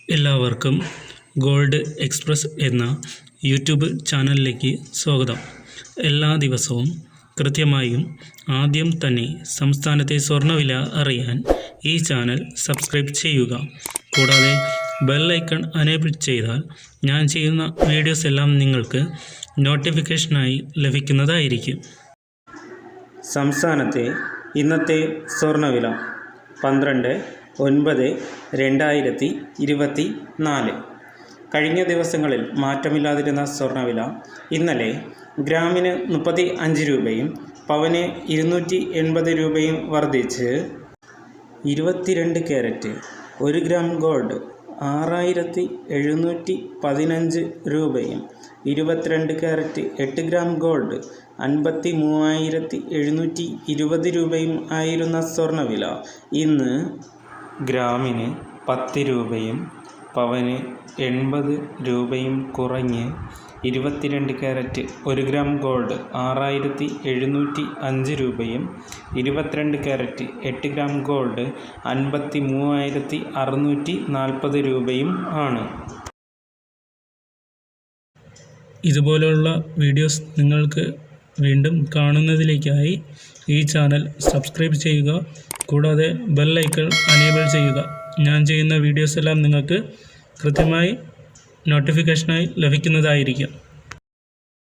എല്ലാവർക്കും gold express എന്ന YouTube ചാനലിലേക്ക് സ്വാഗതം. എല്ലാ ദിവസവും കൃത്യമായും ആദ്യം തന്നെ സംസ്ഥാനത്തെ സ്വർണ്ണവില അറിയാൻ ഈ ചാനൽ സബ്സ്ക്രൈബ് ചെയ്യുക. കൂടാതെ ബെൽ ഐക്കൺ എനേബിൾ ചെയ്താൽ ഞാൻ ചെയ്യുന്ന വീഡിയോസ് എല്ലാം നിങ്ങൾക്ക് നോട്ടിഫിക്കേഷനായി ലഭിക്കുന്നതായിരിക്കും. സംസ്ഥാനത്തെ ഇന്നത്തെ സ്വർണ്ണവില 12/9/2024. കഴിഞ്ഞ ദിവസങ്ങളിൽ മാറ്റമില്ലാതിരുന്ന സ്വർണ്ണവില ഇന്നലെ ഗ്രാമിന് 35 രൂപയും പവന് 280 രൂപയും വർദ്ധിച്ച് 22 ക്യാരറ്റ് 1 ഗ്രാം ഗോൾഡ് 6715 രൂപയും 22 ക്യാരറ്റ് 8 ഗ്രാം ഗോൾഡ് 53,720 രൂപയും ആയിരുന്ന സ്വർണ്ണവില ഇന്ന് ഗ്രാമിന് 10 രൂപയും പവന് 80 രൂപയും കുറഞ്ഞ് 22 ക്യാരറ്റ് 1 ഗ്രാം ഗോൾഡ് 6705 രൂപയും 22 ക്യാരറ്റ് 8 ഗ്രാം ഗോൾഡ് 53,640 രൂപയും ആണ്. ഇതുപോലുള്ള വീഡിയോസ് നിങ്ങൾക്ക് വീണ്ടും കാണുന്നതിലേക്കായി ഈ ചാനൽ സബ്സ്ക്രൈബ് ചെയ്യുക. കൂടാതെ ബെൽ ഐക്കൺ എനേബിൾ ചെയ്യുക. ഞാൻ ചെയ്യുന്ന വീഡിയോസ് എല്ലാം നിങ്ങൾക്ക് കൃത്യമായി നോട്ടിഫിക്കേഷനായി ലഭിക്കുന്നതായിരിക്കും.